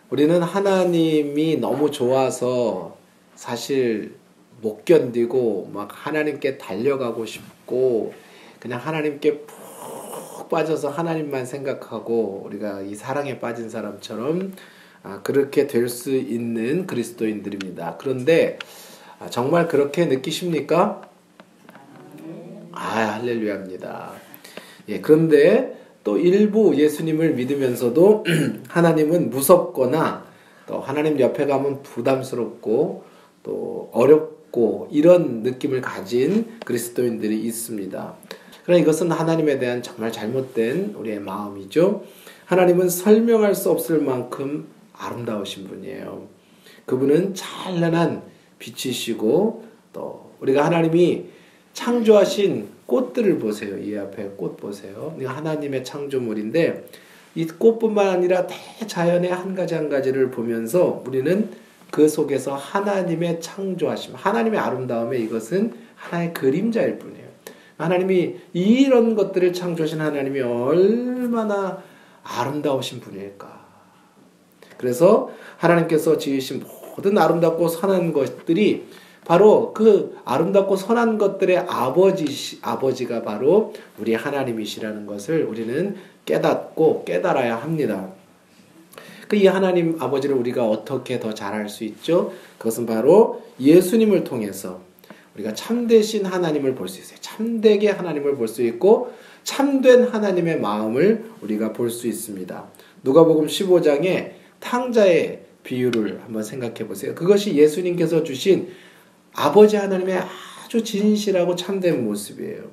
우리는 하나님이 너무 좋아서 사실 못 견디고 막 하나님께 달려가고 싶고 그냥 하나님께 푹 빠져서 하나님만 생각하고 우리가 이 사랑에 빠진 사람처럼 그렇게 될 수 있는 그리스도인들입니다. 그런데 정말 그렇게 느끼십니까? 할렐루야입니다. 예, 그런데 또 일부 예수님을 믿으면서도 하나님은 무섭거나 또 하나님 옆에 가면 부담스럽고 또 어렵고 이런 느낌을 가진 그리스도인들이 있습니다. 그러나 이것은 하나님에 대한 정말 잘못된 우리의 마음이죠. 하나님은 설명할 수 없을 만큼 아름다우신 분이에요. 그분은 찬란한 빛이시고 또 우리가 하나님이 창조하신 꽃들을 보세요. 이 앞에 꽃 보세요. 하나님의 창조물인데 이 꽃뿐만 아니라 대자연의 한 가지 한 가지를 보면서 우리는 그 속에서 하나님의 창조하심, 하나님의 아름다움에 이것은 하나의 그림자일 뿐이에요. 하나님이 이런 것들을 창조하신 하나님이 얼마나 아름다우신 분일까. 그래서 하나님께서 지으신 모든 아름답고 선한 것들이 바로 그 아름답고 선한 것들의 아버지가 바로 우리 하나님이시라는 것을 우리는 깨닫고 깨달아야 합니다. 이 하나님 아버지를 우리가 어떻게 더 잘 알 수 있죠? 그것은 바로 예수님을 통해서 우리가 참되신 하나님을 볼 수 있어요. 참되게 하나님을 볼 수 있고 참된 하나님의 마음을 우리가 볼 수 있습니다. 누가복음 15장에 탕자의 비유를 한번 생각해 보세요. 그것이 예수님께서 주신 아버지 하나님의 아주 진실하고 참된 모습이에요.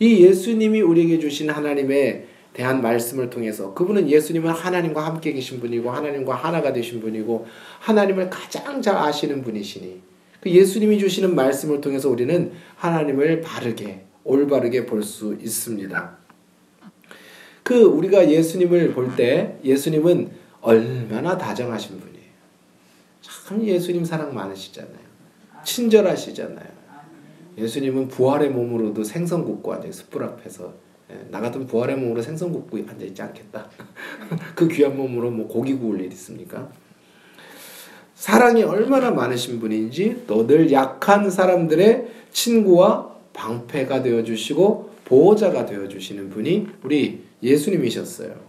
이 예수님이 우리에게 주신 하나님에 대한 말씀을 통해서 그분은 예수님은 하나님과 함께 계신 분이고 하나님과 하나가 되신 분이고 하나님을 가장 잘 아시는 분이시니 그 예수님이 주시는 말씀을 통해서 우리는 하나님을 바르게 올바르게 볼 수 있습니다. 우리가 예수님을 볼 때 예수님은 얼마나 다정하신 분이에요. 참 예수님 사랑 많으시잖아요. 친절하시잖아요. 예수님은 부활의 몸으로도 생선 굽고 앉아요. 숯불 앞에서. 나 같은 부활의 몸으로 생선 굽고 앉아있지 않겠다. 그 귀한 몸으로 고기 구울 일 있습니까? 사랑이 얼마나 많으신 분인지 또 늘 약한 사람들의 친구와 방패가 되어주시고 보호자가 되어주시는 분이 우리 예수님이셨어요.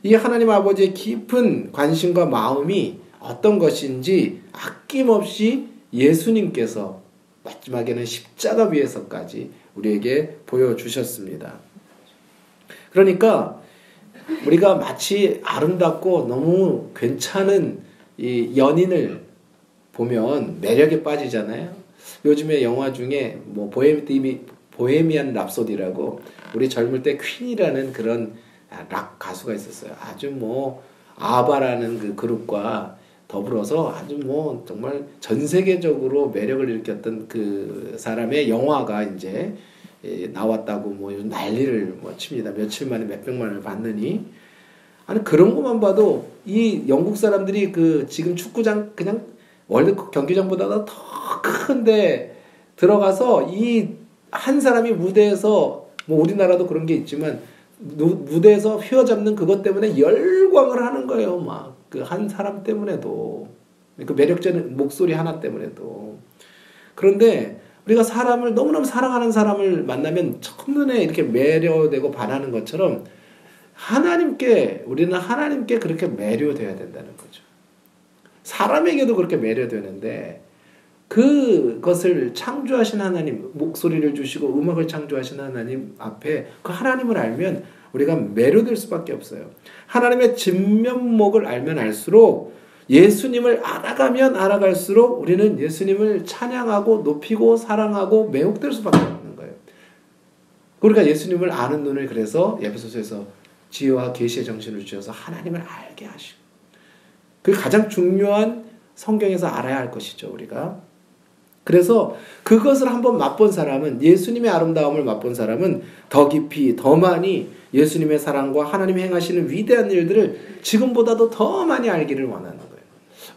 이 하나님 아버지의 깊은 관심과 마음이 어떤 것인지 아낌없이 예수님께서 마지막에는 십자가 위에서까지 우리에게 보여주셨습니다. 그러니까 우리가 마치 아름답고 너무 괜찮은 이 연인을 보면 매력에 빠지잖아요. 요즘에 영화 중에 보헤미안 랍소디라고 우리 젊을 때 퀸이라는 그런 락 가수가 있었어요. 아주 아바라는 그 그룹과 더불어서 아주 정말 전 세계적으로 매력을 일으켰던 그 사람의 영화가 이제 나왔다고 난리를 칩니다. 며칠 만에 몇백만을 받느니. 아니 그런 것만 봐도 이 영국 사람들이 지금 축구장 그냥 월드컵 경기장보다 더 큰데 들어가서 이 한 사람이 무대에서 우리나라도 그런 게 있지만 무대에서 휘어잡는 그것 때문에 열광을 하는 거예요. 그 한 사람 때문에도 그 매력적인 목소리 하나 때문에도. 그런데 우리가 사람을 너무너무 사랑하는 사람을 만나면 첫눈에 이렇게 매료되고 반하는 것처럼 우리는 하나님께 그렇게 매료되어야 된다는 거죠. 사람에게도 그렇게 매료되는데 그것을 창조하신 하나님, 목소리를 주시고 음악을 창조하신 하나님 앞에 그 하나님을 알면 우리가 매료될 수밖에 없어요. 하나님의 진면목을 알면 알수록 예수님을 알아가면 알아갈수록 우리는 예수님을 찬양하고 높이고 사랑하고 매혹될 수밖에 없는 거예요. 우리가 예수님을 아는 눈을 그래서 에베소서에서 지혜와 계시의 정신을 주셔서 하나님을 알게 하시고 그게 가장 중요한 성경에서 알아야 할 것이죠. 우리가. 그래서 그것을 한번 맛본 사람은 예수님의 아름다움을 맛본 사람은 더 깊이 더 많이 예수님의 사랑과 하나님이 행하시는 위대한 일들을 지금보다도 더 많이 알기를 원하는 거예요.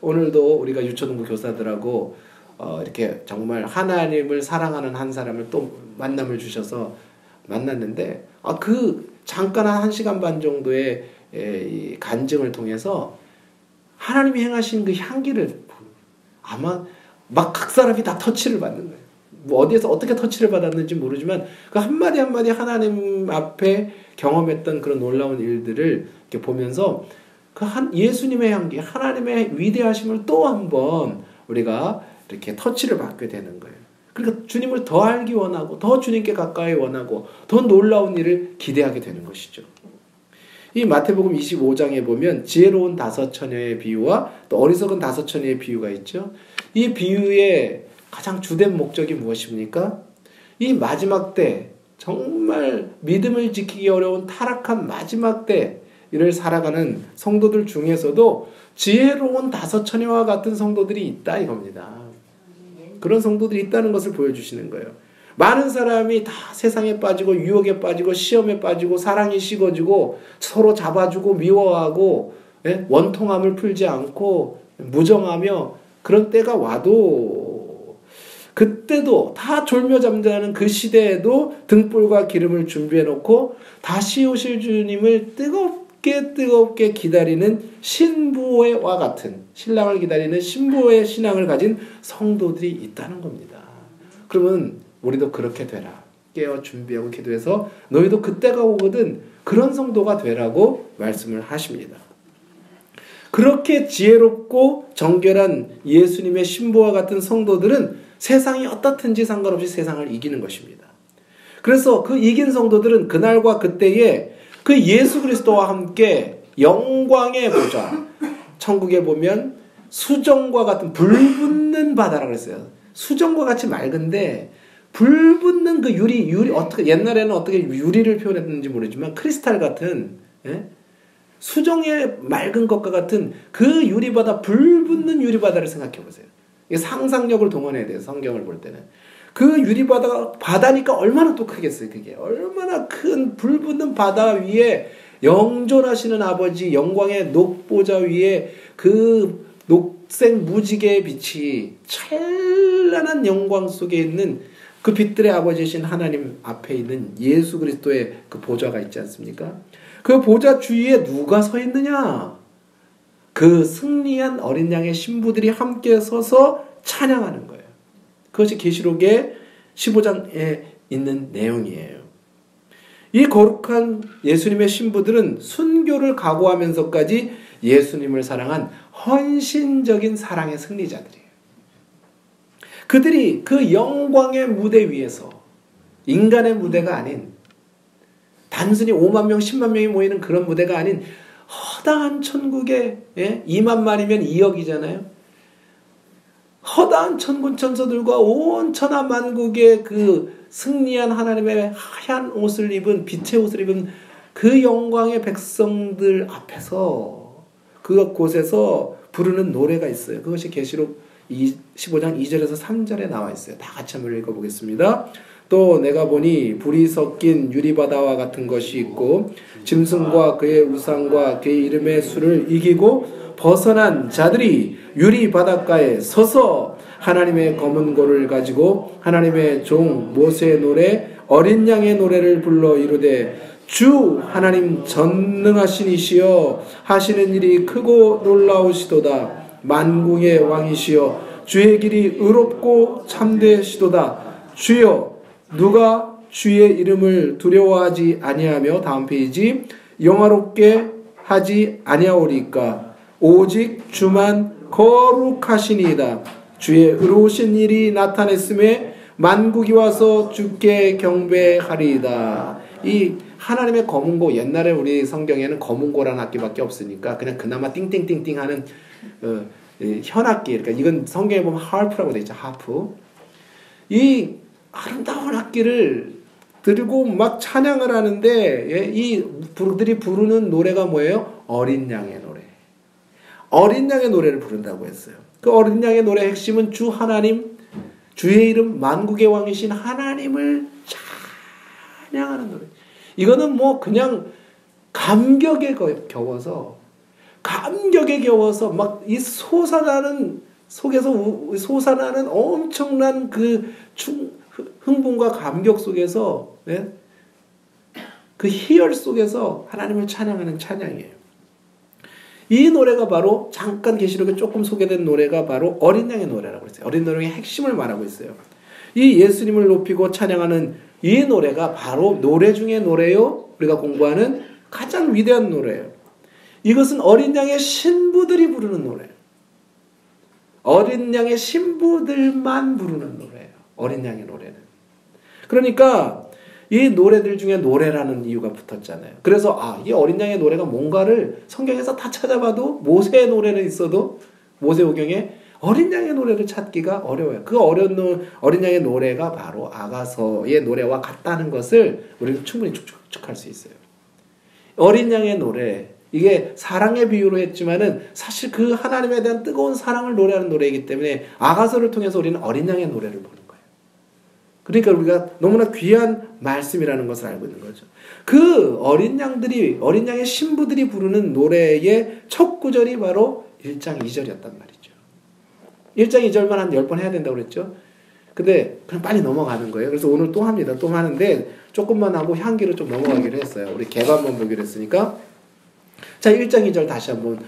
오늘도 우리가 유초등부 교사들하고 이렇게 정말 하나님을 사랑하는 한 사람을 또 만남을 주셔서 만났는데 잠깐 한 1시간 반 정도의 이 간증을 통해서 하나님이 행하신 그 향기를 아마 막 각 사람이 다 터치를 받는 거예요. 뭐 어디에서 어떻게 터치를 받았는지 모르지만 그 한마디 한마디 하나님 앞에 경험했던 그런 놀라운 일들을 이렇게 보면서 그 예수님의 향기, 하나님의 위대하심을 또 한번 우리가 이렇게 터치를 받게 되는 거예요. 그러니까 주님을 더 알기 원하고 더 주님께 가까이 원하고 더 놀라운 일을 기대하게 되는 것이죠. 이 마태복음 25장에 보면 지혜로운 5 처녀의 비유와 또 어리석은 5 처녀의 비유가 있죠. 이 비유의 가장 주된 목적이 무엇입니까? 이 마지막 때, 정말 믿음을 지키기 어려운 타락한 마지막 때를 살아가는 성도들 중에서도 지혜로운 5 처녀와 같은 성도들이 있다 이겁니다. 그런 성도들이 있다는 것을 보여주시는 거예요. 많은 사람이 다 세상에 빠지고 유혹에 빠지고 시험에 빠지고 사랑이 식어지고 서로 잡아주고 미워하고 원통함을 풀지 않고 무정하며 그런 때가 와도 그때도 다 졸며 잠자는 그 시대에도 등불과 기름을 준비해 놓고 다시 오실 주님을 뜨겁게 기다리는 신부와 같은 신랑을 기다리는 신부의 신앙을 가진 성도들이 있다는 겁니다. 그러면 우리도 그렇게 되라. 깨어 준비하고 기도해서 너희도 그때가 오거든 그런 성도가 되라고 말씀을 하십니다. 그렇게 지혜롭고 정결한 예수님의 신부와 같은 성도들은 세상이 어떻든지 상관없이 세상을 이기는 것입니다. 그래서 그 이긴 성도들은 그날과 그때에 그 예수 그리스도와 함께 영광의 보좌, 천국에 보면 수정과 같은 불붙는 바다라고 그랬어요. 수정과 같이 맑은데 불붙는 그 유리 어떻게 옛날에는 어떻게 유리를 표현했는지 모르지만 크리스탈 같은 수정의 맑은 것과 같은 그 유리바다, 불붙는 유리바다를 생각해 보세요. 이게 상상력을 동원해야 돼요. 성경을 볼 때는. 그 유리바다가 바다니까 얼마나 또 크겠어요. 그게 얼마나 큰 불붙는 바다 위에 영존하시는 아버지 영광의 녹보좌 위에 그 녹색 무지개의 빛이 찬란한 영광 속에 있는 그 빛들의 아버지이신 하나님 앞에 있는 예수 그리스도의 그 보좌가 있지 않습니까? 그 보좌 주위에 누가 서 있느냐? 그 승리한 어린 양의 신부들이 함께 서서 찬양하는 거예요. 그것이 계시록의 15장에 있는 내용이에요. 이 거룩한 예수님의 신부들은 순교를 각오하면서까지 예수님을 사랑한 헌신적인 사랑의 승리자들이에요. 그들이 그 영광의 무대 위에서 인간의 무대가 아닌 단순히 5만 명, 10만 명이 모이는 그런 무대가 아닌 허다한 천국에 2만 만이면 2억이잖아요. 허다한 천군 천사들과 온 천하 만국의 그 승리한 하나님의 하얀 옷을 입은 빛의 옷을 입은 그 영광의 백성들 앞에서 그곳에서 부르는 노래가 있어요. 그것이 계시록 15장 2절에서 3절에 나와 있어요. 다 같이 한번 읽어보겠습니다. 또 내가 보니 불이 섞인 유리바다와 같은 것이 있고 짐승과 그의 우상과 그의 이름의 수를 이기고 벗어난 자들이 유리 바닷가에 서서 하나님의 검은 고를 가지고 하나님의 종 모세의 노래 어린 양의 노래를 불러 이르되 주 하나님 전능하신 이시여 하시는 일이 크고 놀라우시도다. 만국의 왕이시여 주의 길이 의롭고 참되시도다. 주여 누가 주의 이름을 두려워하지 아니하며 다음 페이지 영화롭게 하지 아니하오리까 오직 주만 거룩하시니이다. 주의 의로우신 일이 나타냈음에 만국이 와서 주께 경배하리이다. 이 하나님의 검은고 옛날에 우리 성경에는 검은고라는 악기밖에 없으니까 그냥 그나마 띵띵띵띵 하는 현악기, 그러니까 이건 성경에 보면 하프라고 되어 있죠. 하프. 이 아름다운 악기를 들고 막 찬양을 하는데 이 그들이 부르는 노래가 뭐예요? 어린 양의 노래. 어린 양의 노래를 부른다고 했어요. 그 어린 양의 노래의 핵심은 주 하나님, 주의 이름 만국의 왕이신 하나님을 찬양하는 노래. 이거는 뭐 그냥 감격에 겨워서 막 이 솟아나는 속에서 솟아나는 엄청난 그 흥분과 감격 속에서 그 희열 속에서 하나님을 찬양하는 찬양이에요. 이 노래가 바로 잠깐 계시록에 조금 소개된 노래가 바로 어린 양의 노래라고 했어요. 어린 양의 핵심을 말하고 있어요. 이 예수님을 높이고 찬양하는 이 노래가 바로 노래 중에 노래요. 우리가 공부하는 가장 위대한 노래예요. 이것은 어린 양의 신부들이 부르는 노래예요. 어린 양의 신부들만 부르는 노래예요. 어린 양의 노래는. 그러니까 이 노래들 중에 노래라는 이유가 붙었잖아요. 그래서 이 어린 양의 노래가 뭔가를 성경에서 다 찾아봐도 모세의 노래는 있어도 모세오경에 어린 양의 노래를 찾기가 어려워요. 그 어린 양의 노래가 바로 아가서의 노래와 같다는 것을 우리는 충분히 추측할 수 있어요. 어린 양의 노래, 이게 사랑의 비유로 했지만은 사실 그 하나님에 대한 뜨거운 사랑을 노래하는 노래이기 때문에 아가서를 통해서 우리는 어린 양의 노래를 보는 거예요. 그러니까 우리가 너무나 귀한 말씀이라는 것을 알고 있는 거죠. 그 어린 양의 신부들이 부르는 노래의 첫 구절이 바로 1장 2절이었단 말이죠. 1장 2절만 한 10번 해야 된다고 그랬죠. 근데 그냥 빨리 넘어가는 거예요. 그래서 오늘 또 합니다. 또 하는데 조금만 하고 향기로 좀 넘어가기로 했어요. 우리 개가 한번 보기로 했으니까. 자, 1장 2절 다시 한번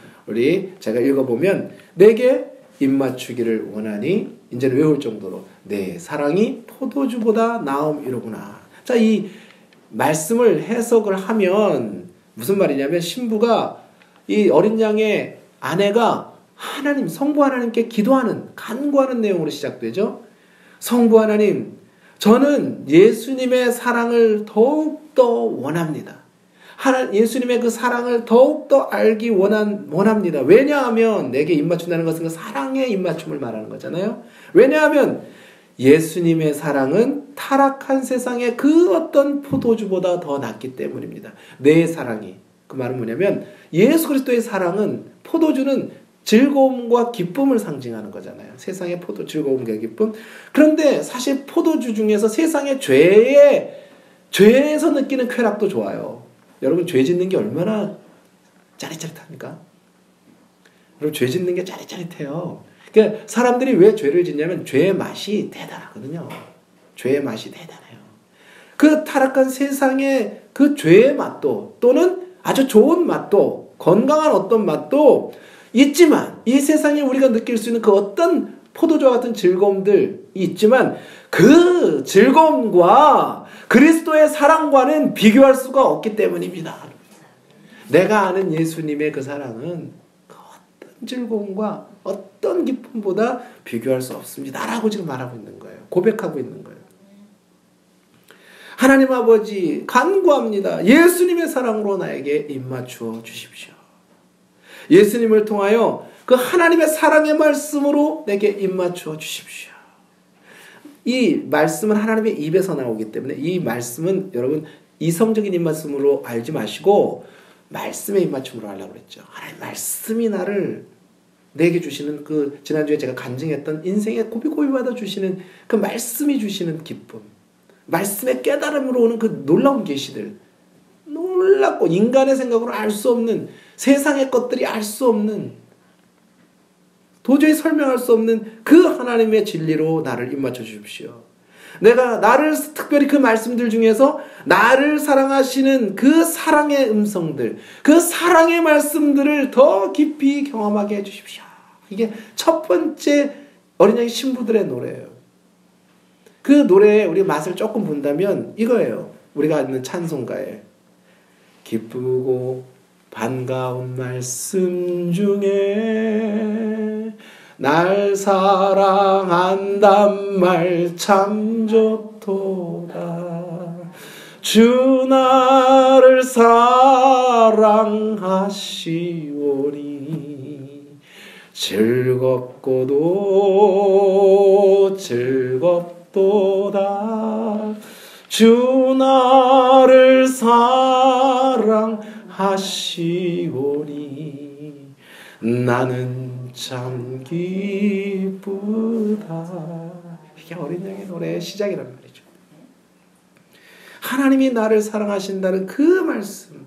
제가 읽어보면 내게 입맞추기를 원하니 이제는 외울 정도로 내 사랑이 포도주보다 나음이로구나. 자, 이 말씀을 해석을 하면 무슨 말이냐면 신부가 이 어린 양의 아내가 성부 하나님께 기도하는 간구하는 내용으로 시작되죠. 성부 하나님, 저는 예수님의 사랑을 더욱더 원합니다. 예수님의 그 사랑을 더욱더 알기 원합니다. 왜냐하면 내게 입맞춘다는 것은 그 사랑의 입맞춤을 말하는 거잖아요. 왜냐하면 예수님의 사랑은 타락한 세상의 그 어떤 포도주보다 더 낫기 때문입니다. 내 사랑이. 그 말은 뭐냐면 예수 그리스도의 사랑은 포도주는 즐거움과 기쁨을 상징하는 거잖아요. 세상의 즐거움과 기쁨. 그런데 사실 포도주 중에서 세상의 죄에서 느끼는 쾌락도 좋아요. 여러분 죄 짓는 게 얼마나 짜릿짜릿합니까? 여러분 죄 짓는 게 짜릿짜릿해요. 그러니까 사람들이 왜 죄를 짓냐면 죄의 맛이 대단하거든요. 죄의 맛이 대단해요. 그 타락한 세상의 그 죄의 맛도 또는 아주 좋은 맛도 건강한 어떤 맛도 있지만 이 세상에 우리가 느낄 수 있는 그 어떤 포도주와 같은 즐거움들이 있지만 그 즐거움과 그리스도의 사랑과는 비교할 수가 없기 때문입니다. 내가 아는 예수님의 그 사랑은 그 어떤 즐거움과 어떤 기쁨보다 비교할 수 없습니다. 라고 지금 말하고 있는 거예요. 고백하고 있는 거예요. 하나님 아버지 간구합니다. 예수님의 사랑으로 나에게 입맞추어 주십시오. 예수님을 통하여 그 하나님의 사랑의 말씀으로 내게 입맞추어 주십시오. 이 말씀은 하나님의 입에서 나오기 때문에 이 말씀은 여러분 이성적인 입맞춤으로 알지 마시고 말씀의 입맞춤으로 하려고 그랬죠. 하나님 말씀이 내게 주시는 그 지난주에 제가 간증했던 인생의 고비고비마다 주시는 그 말씀이 주시는 기쁨, 말씀의 깨달음으로 오는 그 놀라운 계시들, 놀랍고 인간의 생각으로 알 수 없는 세상의 것들이 알 수 없는 도저히 설명할 수 없는 그 하나님의 진리로 나를 입맞춰 주십시오. 나를 특별히 그 말씀들 중에서 나를 사랑하시는 그 사랑의 음성들, 그 사랑의 말씀들을 더 깊이 경험하게 해주십시오. 이게 첫 번째 어린 양의 신부들의 노래예요. 그 노래의 우리 맛을 조금 본다면 이거예요. 우리가 아는 찬송가에 기쁘고 반가운 말씀 중에 날 사랑한단 말 참 좋도다. 주 나를 사랑하시오니 즐겁고도 즐겁도다. 주 나를 사랑하시오니 나는 참 기쁘다. 이게 어린 양의 노래의 시작이란 말이죠. 하나님이 나를 사랑하신다는 그 말씀,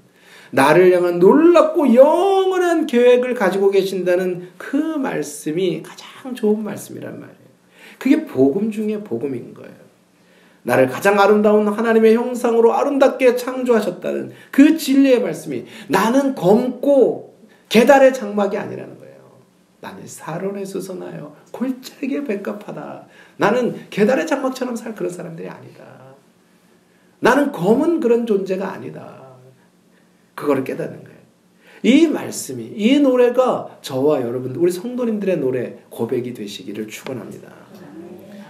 나를 향한 놀랍고 영원한 계획을 가지고 계신다는 그 말씀이 가장 좋은 말씀이란 말이에요. 그게 복음 중에 복음인 거예요. 나를 가장 아름다운 하나님의 형상으로 아름답게 창조하셨다는 그 진리의 말씀이 나는 검고 계달의 장막이 아니라는 거예요. 나는 사론에 수선하여 골짜기에 백합하다. 나는 계달의 장막처럼 살 그런 사람들이 아니다. 나는 검은 그런 존재가 아니다. 그거를 깨닫는 거예요. 이 말씀이, 이 노래가 저와 여러분, 우리 성도님들의 노래 고백이 되시기를 축원합니다.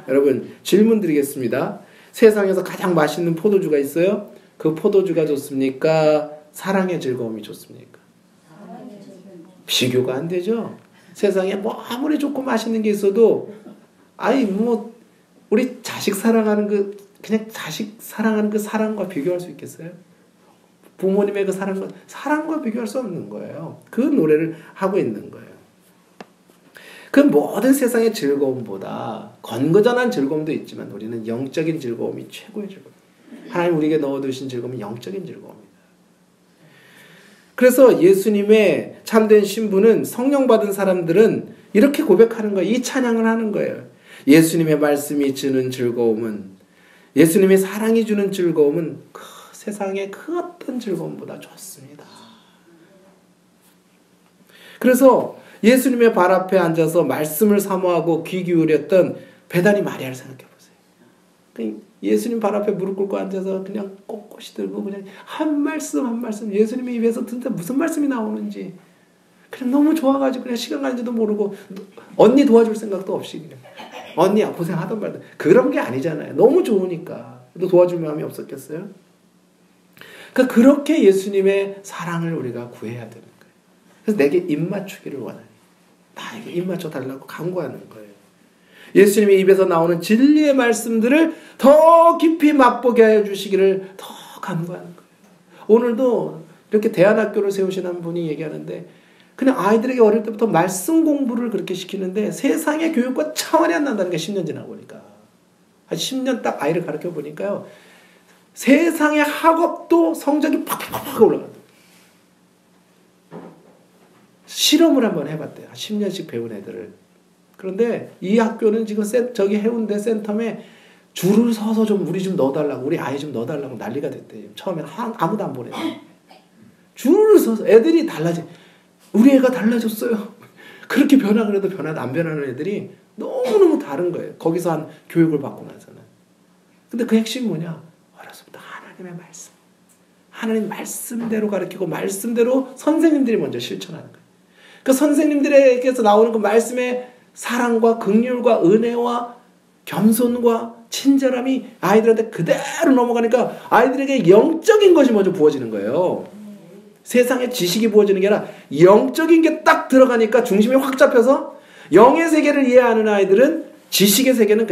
여러분, 질문 드리겠습니다. 세상에서 가장 맛있는 포도주가 있어요? 그 포도주가 좋습니까? 사랑의 즐거움이 좋습니까? 비교가 안 되죠? 세상에 뭐 아무리 좋고 맛있는 게 있어도, 우리 자식 사랑하는 그냥 자식 사랑하는 그 사랑과 비교할 수 있겠어요? 부모님의 그 사랑과 비교할 수 없는 거예요. 그 노래를 하고 있는 거예요. 그 모든 세상의 즐거움보다 건거전한 즐거움도 있지만 우리는 영적인 즐거움이 최고의 즐거움. 하나님 우리에게 넣어두신 즐거움은 영적인 즐거움입니다. 그래서 예수님의 참된 신부는 성령 받은 사람들은 이렇게 고백하는 거예요. 이 찬양을 하는 거예요. 예수님의 말씀이 주는 즐거움은, 예수님의 사랑이 주는 즐거움은 그 세상의 그 어떤 즐거움보다 좋습니다. 그래서 예수님의 발 앞에 앉아서 말씀을 사모하고 귀 기울였던 베다니 마리아를 생각해 보세요. 예수님 발 앞에 무릎 꿇고 앉아서 그냥 꼿꼿이 들고 그냥 한 말씀 한 말씀, 예수님의 입에서 진짜 무슨 말씀이 나오는지 그냥 너무 좋아가지고 그냥 시간 가는지도 모르고, 언니 도와줄 생각도 없이 그냥 언니야 고생하던 말든 그런 게 아니잖아요. 너무 좋으니까. 또 도와줄 마음이 없었겠어요? 그러니까 그렇게 예수님의 사랑을 우리가 구해야 되는 거예요. 그래서 내게 입맞추기를 원하니 나에게 입맞춰 달라고 간구하는 거예요. 예수님의 입에서 나오는 진리의 말씀들을 더 깊이 맛보게 하여 주시기를 더 간구하는 거예요. 오늘도 이렇게 대안학교를 세우신 한 분이 얘기하는데, 그냥 아이들에게 어릴 때부터 말씀 공부를 그렇게 시키는데 세상의 교육과 차원이 안 난다는 게 10년 지나고 보니까, 한 10년 딱 아이를 가르쳐 보니까요, 세상의 학업도 성적이 팍팍팍 올라간다. 실험을 한번 해봤대요. 10년씩 배운 애들을. 그런데 이 학교는 지금 저기 해운대 센텀에 줄을 서서 우리 좀 넣어달라고, 우리 아이 좀 넣어달라고 난리가 됐대요. 처음에는 아무도 안 보내요. 줄을 서서 애들이 우리 애가 달라졌어요. 그렇게 변하고 해도 안 변하는 애들이 너무너무 다른 거예요. 거기서 한 교육을 받고 나서는. 근데 그 핵심이 뭐냐? 어렸을부터 하나님의 말씀. 하나님 말씀대로 가르치고 말씀대로 선생님들이 먼저 실천하는 거예요. 그 선생님들에게서 나오는 그 말씀의 사랑과 긍휼과 은혜와 겸손과 친절함이 아이들한테 그대로 넘어가니까 아이들에게 영적인 것이 먼저 부어지는 거예요. 세상의 지식이 부어지는 게 아니라 영적인 게 딱 들어가니까 중심이 확 잡혀서 영의 세계를 이해하는 아이들은 지식의 세계는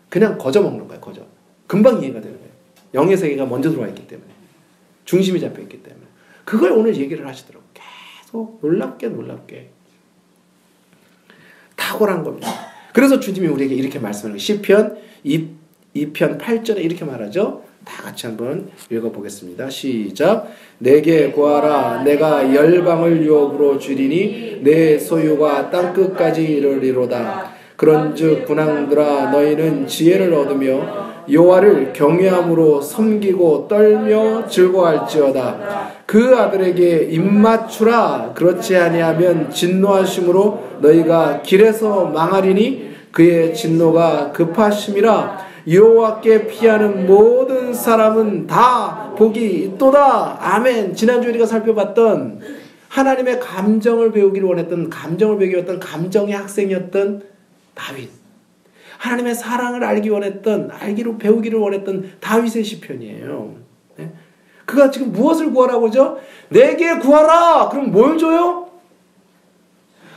그냥 거저 먹는 거예요. 거저. 금방 이해가 되는 거예요. 영의 세계가 먼저 들어와 있기 때문에. 중심이 잡혀 있기 때문에. 그걸 오늘 얘기를 하시더라고요. 계속 놀랍게. 탁월한 겁니다. 그래서 주님이 우리에게 이렇게 말씀하는 거예요. 시편 2편 8절에 이렇게 말하죠. 다 같이 한번 읽어보겠습니다. 시작. 내게 구하라. 내가 열방을 유업으로 주리니 내 소유가 땅끝까지 이르리로다. 그런즉 군왕들아 너희는 지혜를 얻으며 여호와를 경외함으로 섬기고 떨며 즐거워할지어다. 그 아들에게 입맞추라. 그렇지 아니하면 진노하심으로 너희가 길에서 망하리니 그의 진노가 급하심이라. 여호와께 피하는 모든 사람은 다 복이 있도다. 아멘. 지난주에 우리가 살펴봤던 하나님의 감정을 배우기를 원했던, 감정의 학생이었던 다윗. 하나님의 사랑을 배우기를 원했던 다윗의 시편이에요. 네? 그가 지금 무엇을 구하라고 하죠? 내게 구하라. 그럼 뭘 줘요?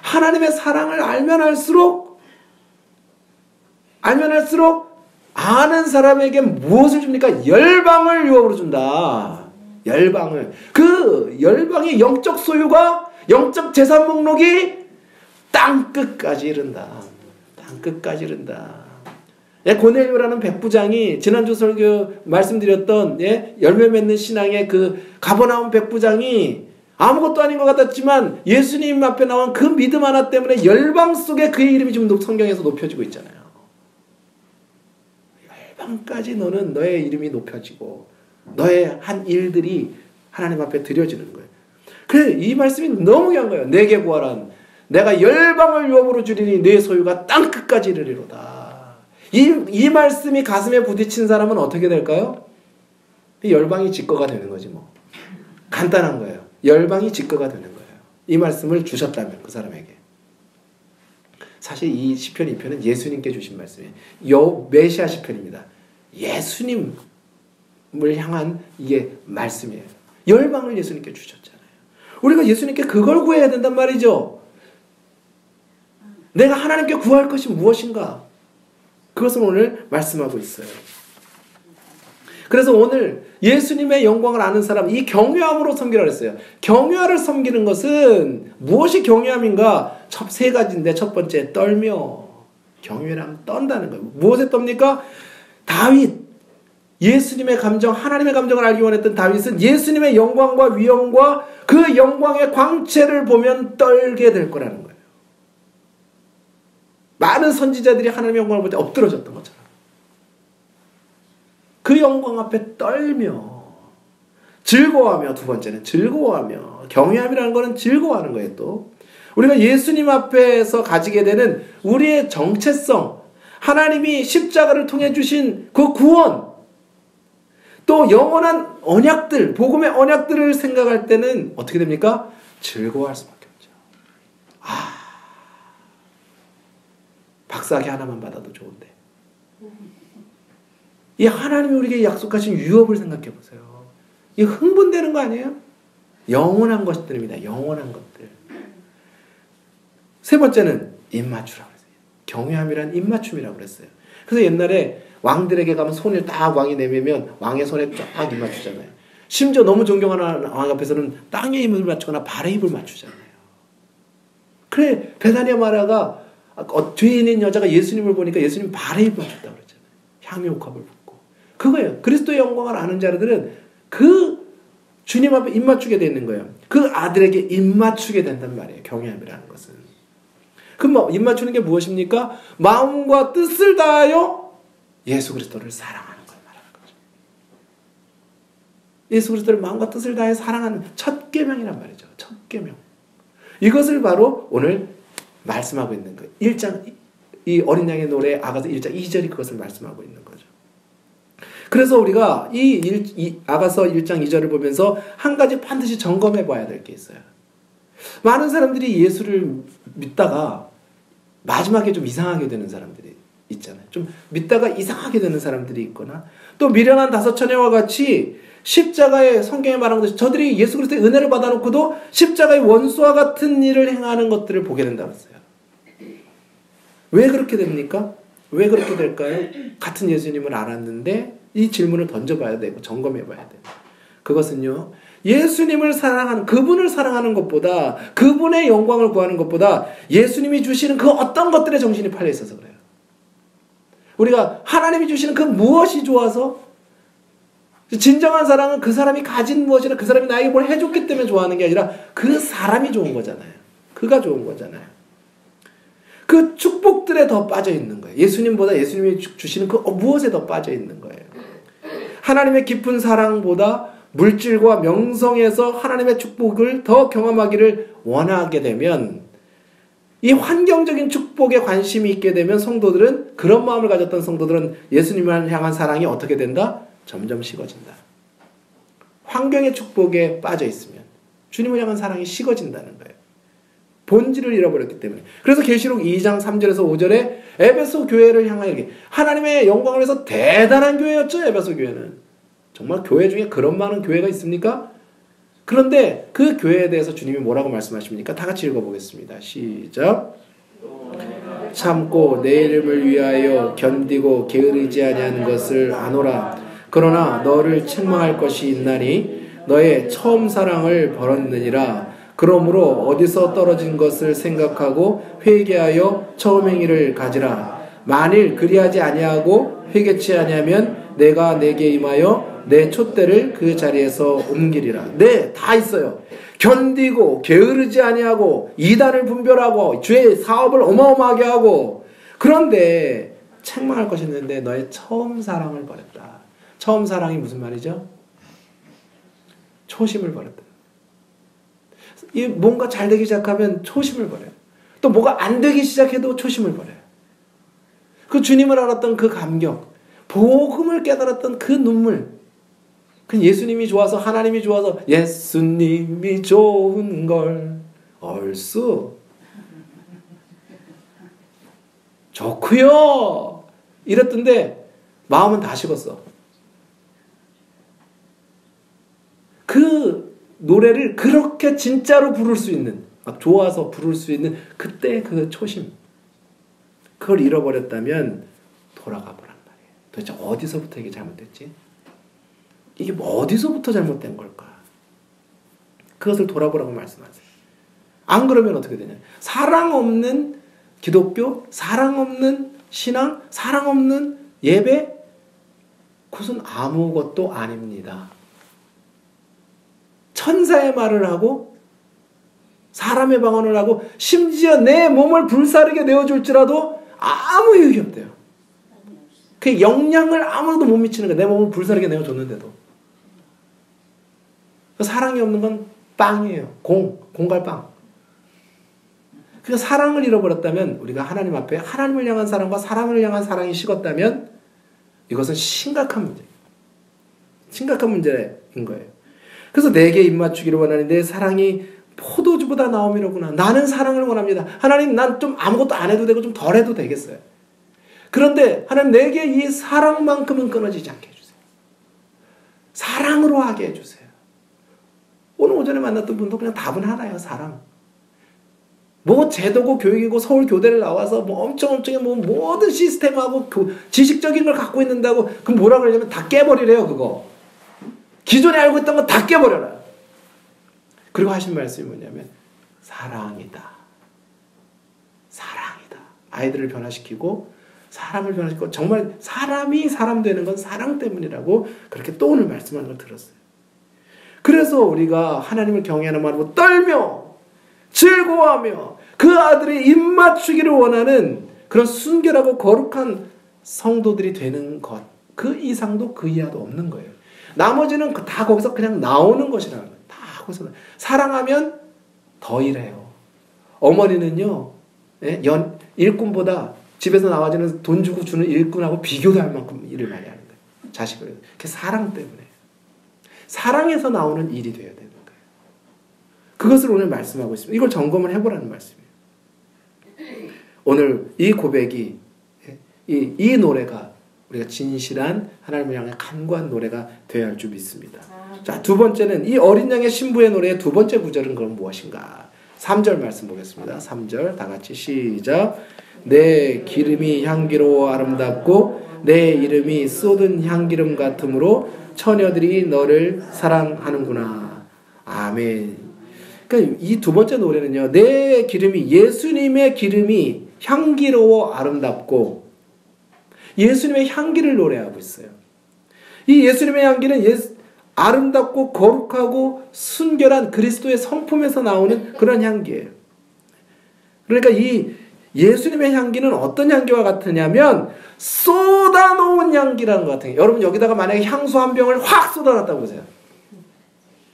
하나님의 사랑을 알면 할수록 아는 사람에게 무엇을 줍니까? 열방을 유업으로 준다. 열방을. 그 열방의 영적 소유가, 영적 재산 목록이 땅끝까지 이른다. 땅끝까지 이른다. 고넬료라는 백부장이 지난주 설교 말씀드렸던 열매 맺는 신앙의 그 가버나움 백부장이 아무것도 아닌 것 같았지만 예수님 앞에 나온 그 믿음 하나 때문에 열방 속에 그의 이름이 지금 성경에서 높여지고 있잖아요. 열방까지 너의 이름이 높여지고 너의 한 일들이 하나님 앞에 드려지는 거예요. 그래, 이 말씀이 너무 귀한 거예요. 내게 구하라. 내가 열방을 유업으로 주리니 내 소유가 땅 끝까지 이르리로다. 이 말씀이 가슴에 부딪힌 사람은 어떻게 될까요? 열방이 지거가 되는 거지 뭐. 간단한 거예요. 열방이 지거가 되는 거예요. 이 말씀을 주셨다면 그 사람에게. 사실 이 시편 2편은 예수님께 주신 말씀이에요. 메시아 시편입니다. 예수님을 향한 이게 말씀이에요. 열방을 예수님께 주셨잖아요. 우리가 예수님께 그걸 구해야 된단 말이죠. 내가 하나님께 구할 것이 무엇인가? 그것을 오늘 말씀하고 있어요. 그래서 오늘 예수님의 영광을 아는 사람, 이 경외함으로 섬기라고 했어요. 경외를 섬기는 것은 무엇이 경외함인가? 세 가지인데 첫 번째 떨며. 경외함 떤다는 거예요. 무엇에 떱니까? 다윗. 예수님의 감정, 하나님의 감정을 알기 원했던 다윗은 예수님의 영광과 위엄과 그 영광의 광채를 보면 떨게 될 거라는 거예요. 많은 선지자들이 하나님의 영광을 볼 때 엎드러졌던 것처럼. 그 영광 앞에 떨며 즐거워하며, 두 번째는 즐거워하며. 경외함이라는 것은 즐거워하는 거예요. 또 우리가 예수님 앞에서 가지게 되는 우리의 정체성, 하나님이 십자가를 통해 주신 그 구원, 또 영원한 언약들, 복음의 언약들을 생각할 때는 어떻게 됩니까? 즐거워할 수밖에 없죠. 박사학위 하나만 받아도 좋은데. 이 하나님이 우리에게 약속하신 유업을 생각해 보세요. 이 흥분되는 거 아니에요? 영원한 것들입니다. 영원한 것들. 세 번째는 입맞추라고 그랬어요. 경외함이란 입맞춤이라고 그랬어요. 그래서 옛날에 왕들에게 가면 손을 딱 왕이 내밀면 왕의 손에 쫙 입맞추잖아요. 심지어 너무 존경하는 왕 앞에서는 땅에 입을 맞추거나 발에 입을 맞추잖아요. 그래, 베다니아 마라가 뒤에 있는 여자가 예수님을 보니까 예수님 발에 입을 맞췄다고 그랬잖아요. 향유옥합을 붓고. 그거예요. 그리스도의 영광을 아는 자들은 그 주님 앞에 입맞추게 되는 거예요. 그 아들에게 입맞추게 된단 말이에요. 경외함이라는 것은. 그럼 입맞추는 게 무엇입니까? 마음과 뜻을 다하여 예수 그리스도를 사랑하는 걸 말하는 거죠. 예수 그리스도를 마음과 뜻을 다해 사랑하는 첫 계명이란 말이죠. 첫 계명. 이것을 바로 오늘 말씀하고 있는 거예요. 1장, 이 어린 양의 노래 아가서 1장 2절이 그것을 말씀하고 있는 거죠. 그래서 우리가 이 아가서 1장 2절을 보면서 한 가지 반드시 점검해 봐야 될 게 있어요. 많은 사람들이 예수를 믿다가 마지막에 좀 이상하게 되는 사람들이 있잖아요. 좀 믿다가 이상하게 되는 사람들이 있거나, 또 미련한 다섯 처녀와 같이 십자가의, 성경에 말한 것이 저들이 예수 그리스도의 은혜를 받아놓고도 십자가의 원수와 같은 일을 행하는 것들을 보게 된다고 했어요. 왜 그렇게 됩니까? 왜 그렇게 될까요? 같은 예수님을 알았는데 이 질문을 던져봐야 되고 점검해봐야 돼요. 그것은요, 예수님을 사랑하는, 그분을 사랑하는 것보다, 그분의 영광을 구하는 것보다 예수님이 주시는 그 어떤 것들에 정신이 팔려 있어서 그래요. 우리가 하나님이 주시는 그 무엇이 좋아서, 진정한 사랑은 그 사람이 가진 무엇이나 그 사람이 나에게 뭘 해줬기 때문에 좋아하는 게 아니라 그 사람이 좋은 거잖아요. 그가 좋은 거잖아요. 그 축복들에 더 빠져 있는 거예요. 예수님보다 예수님이 주시는 그 무엇에 더 빠져 있는 거예요. 하나님의 깊은 사랑보다 물질과 명성에서 하나님의 축복을 더 경험하기를 원하게 되면, 이 환경적인 축복에 관심이 있게 되면 성도들은, 그런 마음을 가졌던 성도들은 예수님을 향한 사랑이 어떻게 된다? 점점 식어진다. 환경의 축복에 빠져 있으면 주님을 향한 사랑이 식어진다는 거예요. 본질을 잃어버렸기 때문에. 그래서 계시록 2장 3절에서 5절에 에베소 교회를 향하여 이렇게, 하나님의 영광을 위해서 대단한 교회였죠. 에베소 교회는 정말 교회 중에 그런 많은 교회가 있습니까? 그런데 그 교회에 대해서 주님이 뭐라고 말씀하십니까? 다 같이 읽어보겠습니다. 시작. 참고 내 이름을 위하여 견디고 게으르지 아니하는 것을 아노라. 그러나 너를 책망할 것이 있나니 너의 처음 사랑을 버렸느니라. 그러므로 어디서 떨어진 것을 생각하고 회개하여 처음 행위를 가지라. 만일 그리하지 아니하고 회개치 아니하면 내가 내게 임하여 내 촛대를 그 자리에서 옮기리라. 네, 다 있어요. 견디고 게으르지 아니하고 이단을 분별하고 죄의 사업을 어마어마하게 하고, 그런데 책망할 것이 있는데 너의 처음 사랑을 버렸다. 처음 사랑이 무슨 말이죠? 초심을 버렸다. 이 뭔가 잘 되기 시작하면 초심을 버려요. 또 뭐가 안 되기 시작해도 초심을 버려요. 그 주님을 알았던 그 감격, 복음을 깨달았던 그 눈물, 그 예수님이 좋아서, 하나님이 좋아서 예수님이 좋은 걸 얼쑤 좋구요 이랬던데 마음은 다 식었어. 그 노래를 그렇게 진짜로 부를 수 있는, 막 좋아서 부를 수 있는 그때 그 초심, 그걸 잃어버렸다면 돌아가 보란 말이에요. 도대체 어디서부터 이게 잘못됐지? 이게 뭐 어디서부터 잘못된 걸까? 그것을 돌아보라고 말씀하세요. 안 그러면 어떻게 되냐? 사랑 없는 기독교, 사랑 없는 신앙, 사랑 없는 예배, 그것은 아무것도 아닙니다. 천사의 말을 하고 사람의 방언을 하고 심지어 내 몸을 불사르게 내어줄지라도 아무 유익이 없대요. 그 영향을 아무도 못 미치는 거야. 내 몸을 불사르게 내어줬는데도. 사랑이 없는 건 빵이에요. 공갈빵. 그러니까 사랑을 잃어버렸다면, 우리가 하나님 앞에 하나님을 향한 사랑과 사람을 향한 사랑이 식었다면 이것은 심각한 문제, 심각한 문제인 거예요. 그래서 내게 입맞추기를 원하는데 사랑이 포도주보다 나음이로구나. 나는 사랑을 원합니다. 하나님, 난 좀 아무것도 안 해도 되고 좀 덜 해도 되겠어요. 그런데 하나님, 내게 이 사랑만큼은 끊어지지 않게 해주세요. 사랑으로 하게 해주세요. 오늘 오전에 만났던 분도 그냥 답은 하나예요. 사랑. 뭐 제도고 교육이고 서울 교대를 나와서 뭐 엄청 뭐 모든 시스템하고 지식적인 걸 갖고 있는다고, 그럼 뭐라 그러냐면 다 깨버리래요. 그거 기존에 알고 있던 거 다 깨버려라. 그리고 하신 말씀이 뭐냐면 사랑이다. 사랑이다. 아이들을 변화시키고 사람을 변화시키고, 정말 사람이 사람 되는 건 사랑 때문이라고 그렇게 또 오늘 말씀하는 걸 들었어요. 그래서 우리가 하나님을 경외하는 마음으로 떨며 즐거워하며 그 아들의 입맞추기를 원하는 그런 순결하고 거룩한 성도들이 되는 것, 그 이상도 그 이하도 없는 거예요. 나머지는 다 거기서 그냥 나오는 것이라는 거예요. 다 거기서. 사랑하면 더 일해요. 어머니는요, 일꾼보다 집에서 나와주는 돈 주고 주는 일꾼하고 비교도 할 만큼 일을 많이 하는 거예요. 자식을. 그 사랑 때문에. 사랑에서 나오는 일이 되어야 되는 거예요. 그것을 오늘 말씀하고 있습니다. 이걸 점검을 해보라는 말씀이에요. 오늘 이 고백이, 이 노래가 우리가 진실한 하나님을 향해 간구한 노래가 되어야 할 줄 믿습니다. 자, 두 번째는 이 어린 양의 신부의 노래의 두 번째 구절은 그럼 무엇인가? 3절 말씀 보겠습니다. 3절 다 같이 시작. 내 기름이 향기로워 아름답고 내 이름이 쏟은 향기름 같으므로 처녀들이 너를 사랑하는구나. 아멘. 그러니까 이 두 번째 노래는요, 내 기름이, 예수님의 기름이 향기로워 아름답고, 예수님의 향기를 노래하고 있어요. 이 예수님의 향기는 아름답고 거룩하고 순결한 그리스도의 성품에서 나오는 그런 향기예요. 그러니까 이 예수님의 향기는 어떤 향기와 같으냐면 쏟아놓은 향기라는 것 같아요. 여러분, 여기다가 만약에 향수 한 병을 확 쏟아놨다고 보세요.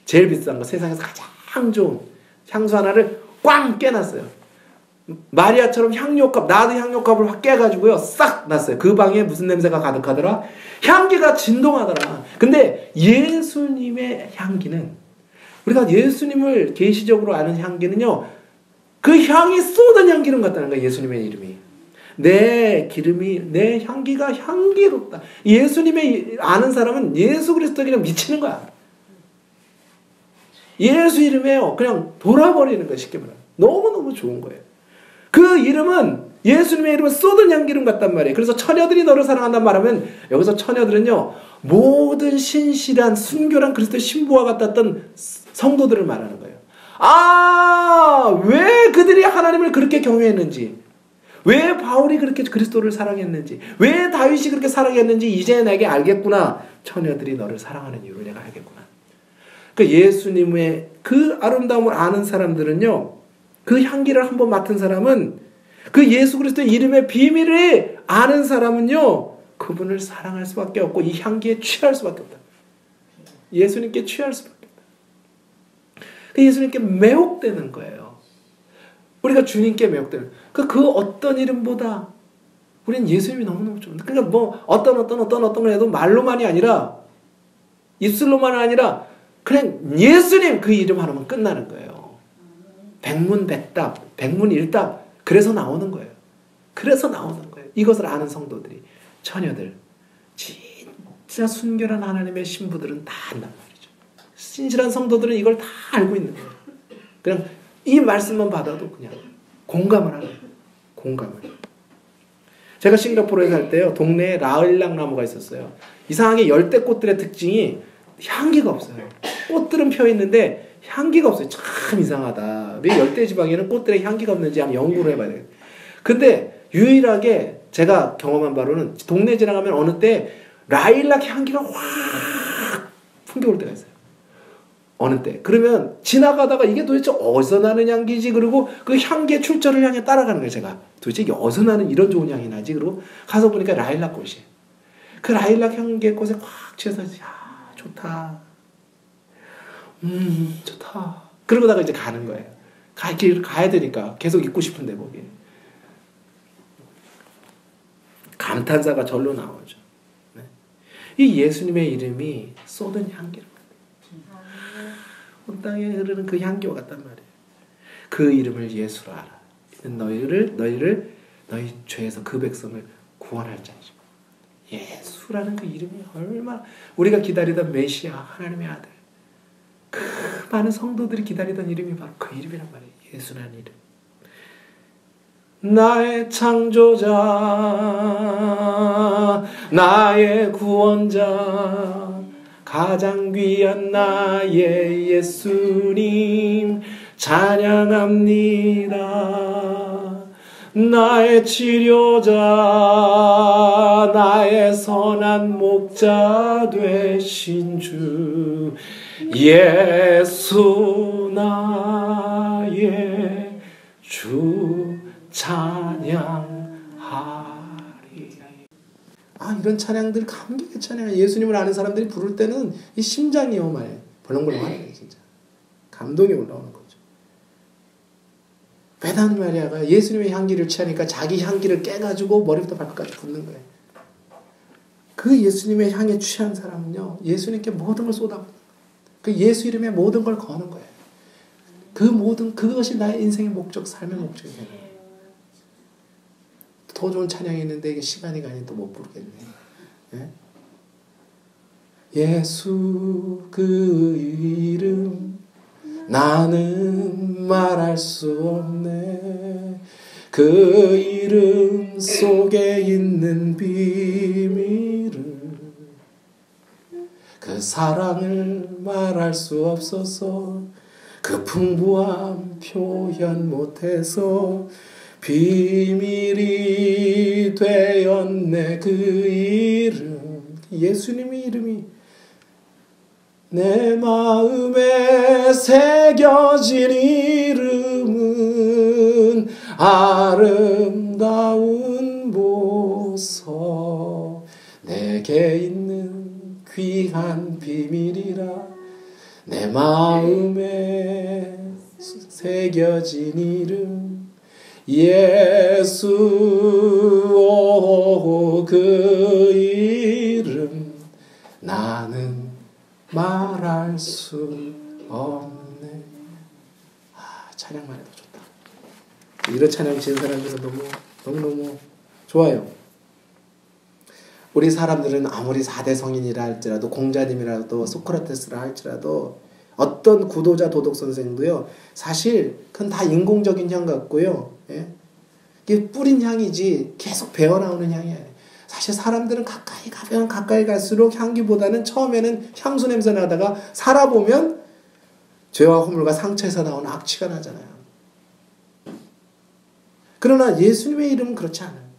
제일 비싼 거, 세상에서 가장 좋은 향수 하나를 꽝 깨놨어요. 마리아처럼 향료값, 나도 향료값을 확 깨가지고요, 싹 놨어요. 그 방에 무슨 냄새가 가득하더라? 향기가 진동하더라. 근데 예수님의 향기는, 우리가 예수님을 계시적으로 아는 향기는요, 그 향이 쏟은 향기름 같다는 거예요. 예수님의 이름이. 내 기름이, 내 향기가 향기롭다. 예수님의 아는 사람은 예수 그리스도 그냥 미치는 거야. 예수 이름에요, 그냥 돌아버리는 거야. 쉽게 말하면. 너무너무 좋은 거예요. 그 이름은, 예수님의 이름은 쏟은 향기름 같단 말이에요. 그래서 처녀들이 너를 사랑한단 말하면, 여기서 처녀들은요, 모든 신실한 순결한 그리스도의 신부와 같았던 성도들을 말하는 거예요. 아, 왜 그들이 하나님을 그렇게 경외했는지, 왜 바울이 그렇게 그리스도를 사랑했는지, 왜 다윗이 그렇게 사랑했는지 이제 내게 알겠구나. 처녀들이 너를 사랑하는 이유를 내가 알겠구나. 그 예수님의 그 아름다움을 아는 사람들은요, 그 향기를 한번 맡은 사람은, 그 예수 그리스도의 이름의 비밀을 아는 사람은요, 그분을 사랑할 수밖에 없고 이 향기에 취할 수밖에 없다. 예수님께 취할 수밖에 없다. 그 예수님께 매혹되는 거예요. 우리가 주님께 매혹되는 그 어떤 이름보다 우리는 예수님이 너무너무 좋은데 그러니까 뭐 어떤 걸 해도 말로만이 아니라 입술로만 아니라 그냥 예수님 그 이름 하나만 끝나는 거예요. 백문백답, 백문일답 그래서 나오는 거예요. 그래서 나오는 거예요. 이것을 아는 성도들이 처녀들 진짜 순결한 하나님의 신부들은 다 안단 말이죠. 신실한 성도들은 이걸 다 알고 있는 거예요. 그냥 이 말씀만 받아도 그냥 공감을 하는 거예요. 공감을. 제가 싱가포르에 살 때요. 동네에 라일락 나무가 있었어요. 이상하게 열대꽃들의 특징이 향기가 없어요. 꽃들은 펴 있는데 향기가 없어요. 참 이상하다. 왜 열대지방에는 꽃들의 향기가 없는지 한번 연구를 해봐야 되겠어요. 근데 유일하게 제가 경험한 바로는 동네 지나가면 어느 때 라일락 향기가 확 풍겨올 때가 있어요. 어느 때. 그러면 지나가다가 이게 도대체 어디서 나는 향기지? 그리고 그 향기의 출처를 향해 따라가는 거예요, 제가. 도대체 이게 어디서 나는 이런 좋은 향이 나지? 그리고 가서 보니까 라일락 꽃이에요. 그 라일락 향기의 꽃에 확 취해서, 야, 좋다. 좋다. 그러고다가 이제 가는 거예요. 길 가야 되니까. 계속 있고 싶은데, 거기. 감탄사가 절로 나오죠. 네. 이 예수님의 이름이 쏟은 향기로. 땅에 흐르는 그 향기와 같단 말이에요. 그 이름을 예수로 알아. 이는 너희를 너희 죄에서 그 백성을 구원할 자이죠. 예수라는 그 이름이 얼마나 우리가 기다리던 메시아 하나님의 아들 그 많은 성도들이 기다리던 이름이 바로 그 이름이란 말이에요. 예수라는 이름. 나의 창조자 나의 구원자 가장 귀한 나의 예수님 찬양합니다. 나의 치료자 나의 선한 목자 되신 주 예수 나의 주 찬양하리. 이런 찬양들 감격의 찬양. 예수님을 아는 사람들이 부를 때는 이 심장이 말이에요. 벌렁벌렁하는 거예요, 진짜. 감동이 올라오는 거죠. 베다니 마리아가 예수님의 향기를 취하니까 자기 향기를 깨가지고 머리부터 발끝까지 붓는 거예요. 그 예수님의 향에 취한 사람은요, 예수님께 모든 걸 쏟아붓는 그 예수 이름에 모든 걸 거는 거예요. 그것이 나의 인생의 목적, 삶의 목적이 되는 거예요. 더 좋은 찬양이 있는데 이게 시간이 가니 또 못 부르겠네. 예? 예수 그 이름 나는 말할 수 없네. 그 이름 속에 있는 비밀을 그 사랑을 말할 수 없어서 그 풍부함 표현 못해서 비밀이 되었네. 그 이름 예수님의 이름이 내 마음에 새겨진 이름은 아름다운 보석 내게 있는 귀한 비밀이라. 내 마음에 새겨진 이름 예수 그 이름 나는 말할 수 없네. 찬양만 해도 좋다. 이런 찬양 지은 사람들은 너무너무 좋아요. 우리 사람들은 아무리 4대 성인이라 할지라도 공자님이라도 소크라테스라 할지라도 어떤 구도자 도덕 선생도요 사실 그건 다 인공적인 향 같고요. 예? 이게 뿌린 향이지 계속 배어나오는 향이 아니에요. 사실 사람들은 가까이 가면 가까이 갈수록 향기보다는 처음에는 향수 냄새 나다가 살아보면 죄와 허물과 상처에서 나오는 악취가 나잖아요. 그러나 예수님의 이름은 그렇지 않아요.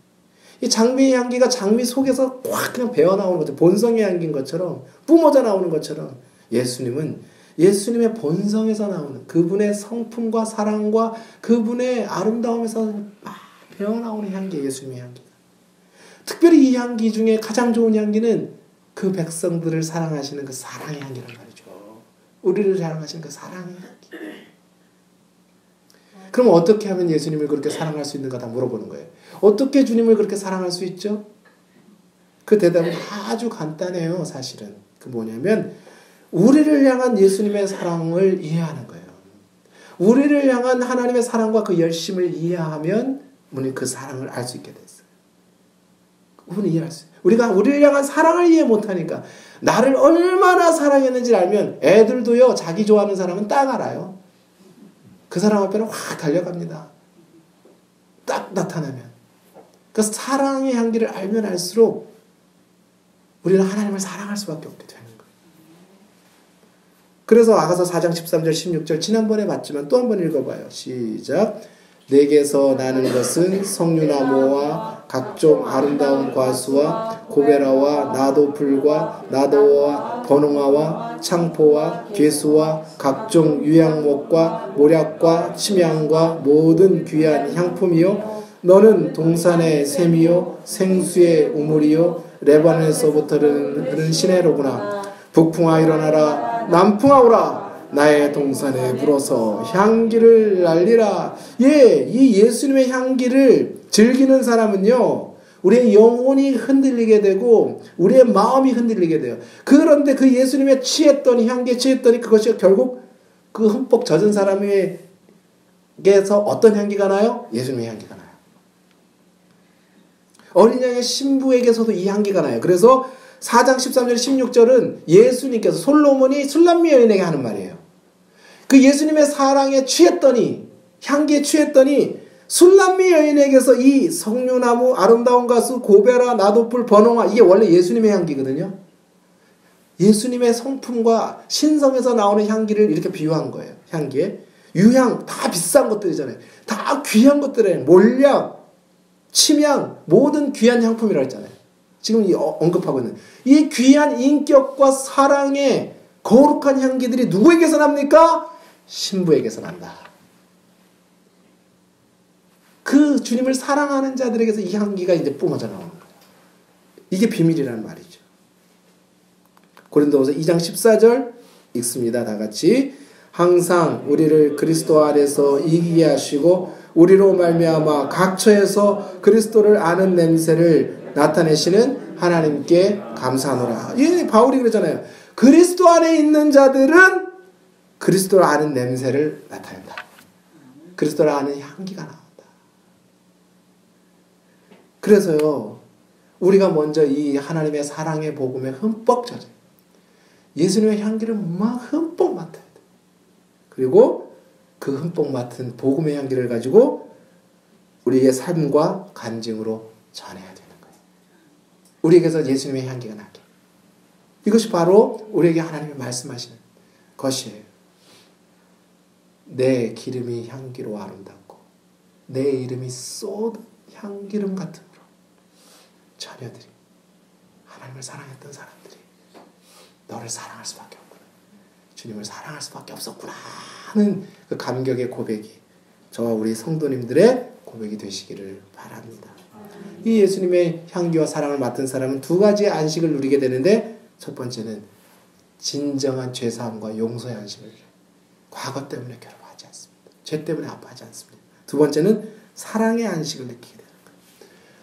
이 장미의 향기가 장미 속에서 확 그냥 배어나오는 것처럼 본성의 향기인 것처럼 뿜어져 나오는 것처럼 예수님은 예수님의 본성에서 나오는 그분의 성품과 사랑과 그분의 아름다움에서 막 배어나오는 향기, 예수님의 향기. 특별히 이 향기 중에 가장 좋은 향기는 그 백성들을 사랑하시는 그 사랑의 향기란 말이죠. 우리를 사랑하시는 그 사랑의 향기. 그럼 어떻게 하면 예수님을 그렇게 사랑할 수 있는가 다 물어보는 거예요. 어떻게 주님을 그렇게 사랑할 수 있죠? 그 대답은 아주 간단해요. 사실은. 그 뭐냐면 우리를 향한 예수님의 사랑을 이해하는 거예요. 우리를 향한 하나님의 사랑과 그 열심을 이해하면 우리는 그 사랑을 알 수 있게 됐어요. 우리는 이해할 수 있어요. 우리가 우리를 향한 사랑을 이해 못하니까 나를 얼마나 사랑했는지를 알면 애들도요. 자기 좋아하는 사람은 딱 알아요. 그 사람 앞에는 확 달려갑니다. 딱 나타나면. 그래서 사랑의 향기를 알면 알수록 우리는 하나님을 사랑할 수밖에 없게 되는 거예요. 그래서 아가서 4장 13절 16절 지난번에 봤지만 또 한 번 읽어봐요. 시작. 내게서 나는 것은 석류나무와 각종 아름다운 과수와 고베라와 나도풀과 나도와 번홍아와 창포와 괴수와 각종 유향목과 모략과 침향과 모든 귀한 향품이요 너는 동산의 샘이요 생수의 우물이요 레바논에서부터 흐르는 시내로구나. 북풍아 일어나라 남풍아 오라 나의 동산에 불어서 향기를 날리라. 예, 이 예수님의 향기를 즐기는 사람은요 우리의 영혼이 흔들리게 되고 우리의 마음이 흔들리게 돼요. 그런데 그 예수님의 취했더니 향기에 취했더니 그것이 결국 그 흠뻑 젖은 사람에게서 어떤 향기가 나요? 예수님의 향기가 나요. 어린 양의 신부에게서도 이 향기가 나요. 그래서 4장 13절 16절은 예수님께서 솔로몬이 술람미 여인에게 하는 말이에요. 그 예수님의 사랑에 취했더니 향기에 취했더니 술람미 여인에게서 이 석류나무 아름다운 가수 고베라 나도풀 번홍아 이게 원래 예수님의 향기거든요. 예수님의 성품과 신성에서 나오는 향기를 이렇게 비유한 거예요. 향기에 유향 다 비싼 것들이잖아요. 다 귀한 것들이에요. 몰약 침향 모든 귀한 향품이라고 했잖아요. 지금 언급하고 있는 이 귀한 인격과 사랑의 거룩한 향기들이 누구에게서 납니까? 신부에게서 난다. 그 주님을 사랑하는 자들에게서 이 향기가 이제 뿜어져 나오는 거예요. 이게 비밀이라는 말이죠. 고린도후서 2장 14절 읽습니다. 다 같이. 항상 우리를 그리스도 안에서 이기게 하시고 우리로 말미암아 각처에서 그리스도를 아는 냄새를 나타내시는 하나님께 감사하노라. 예, 바울이 그러잖아요. 그리스도 안에 있는 자들은 그리스도를 아는 냄새를 나타낸다. 그리스도를 아는 향기가 나온다. 그래서요, 우리가 먼저 이 하나님의 사랑의 복음에 흠뻑 젖어요. 예수님의 향기를 막 흠뻑 맡아야 돼. 그리고 그 흠뻑 맡은 복음의 향기를 가지고 우리의 삶과 간증으로 전해야 되는 거예요. 우리에게서 예수님의 향기가 나게. 이것이 바로 우리에게 하나님이 말씀하시는 것이에요. 내 기름이 향기로 아름답고 내 이름이 쏟은 향기름 같음으로 자녀들이 하나님을 사랑했던 사람들이 너를 사랑할 수밖에 없구나. 주님을 사랑할 수밖에 없었구나 하는 그 감격의 고백이 저와 우리 성도님들의 고백이 되시기를 바랍니다. 이 예수님의 향기와 사랑을 맡은 사람은 두 가지의 안식을 누리게 되는데 첫 번째는 진정한 죄사함과 용서의 안식을 과거 때문에 괴로워하지 않습니다. 죄 때문에 아파하지 않습니다. 두 번째는 사랑의 안식을 느끼게 되는 거예요.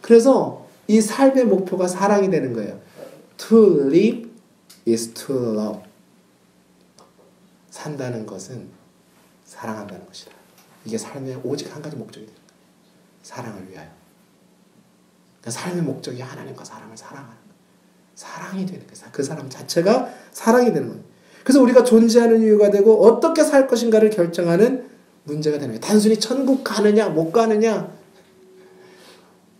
그래서 이 삶의 목표가 사랑이 되는 거예요. To live is to love. 산다는 것은 사랑한다는 것이다. 이게 삶의 오직 한 가지 목적이 되는 거예요. 사랑을 위하여. 그러니까 삶의 목적이 하나님과 사람을 사랑하는 거예요. 사랑이 되는 거예요. 그 사람 자체가 사랑이 되는 거예요. 그래서 우리가 존재하는 이유가 되고 어떻게 살 것인가를 결정하는 문제가 되는 거예요. 단순히 천국 가느냐 못 가느냐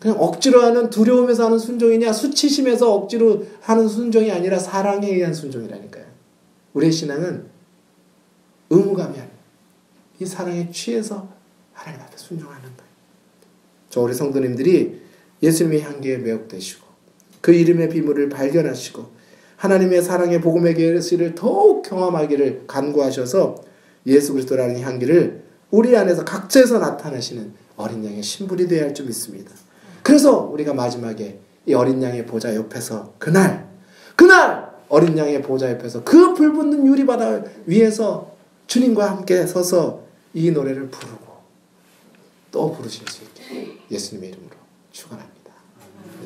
그냥 억지로 하는 두려움에서 하는 순종이냐 수치심에서 억지로 하는 순종이 아니라 사랑에 의한 순종이라니까요. 우리의 신앙은 의무감이 아니에요. 이 사랑에 취해서 하나님 앞에 순종하는 거예요. 저 우리 성도님들이 예수님의 향기에 매혹되시고 그 이름의 비밀을 발견하시고 하나님의 사랑의 복음의 계시를 더욱 경험하기를 간구하셔서 예수 그리스도라는 향기를 우리 안에서 각처에서 나타나시는 어린 양의 신분이 되어야 할 줄 믿습니다. 그래서 우리가 마지막에 이 어린 양의 보좌 옆에서 그날 어린 양의 보좌 옆에서 그 불붙는 유리바다 위에서 주님과 함께 서서 이 노래를 부르고 또 부르실 수 있게 예수님의 이름으로 축원합니다.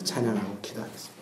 찬양하고 기도하겠습니다.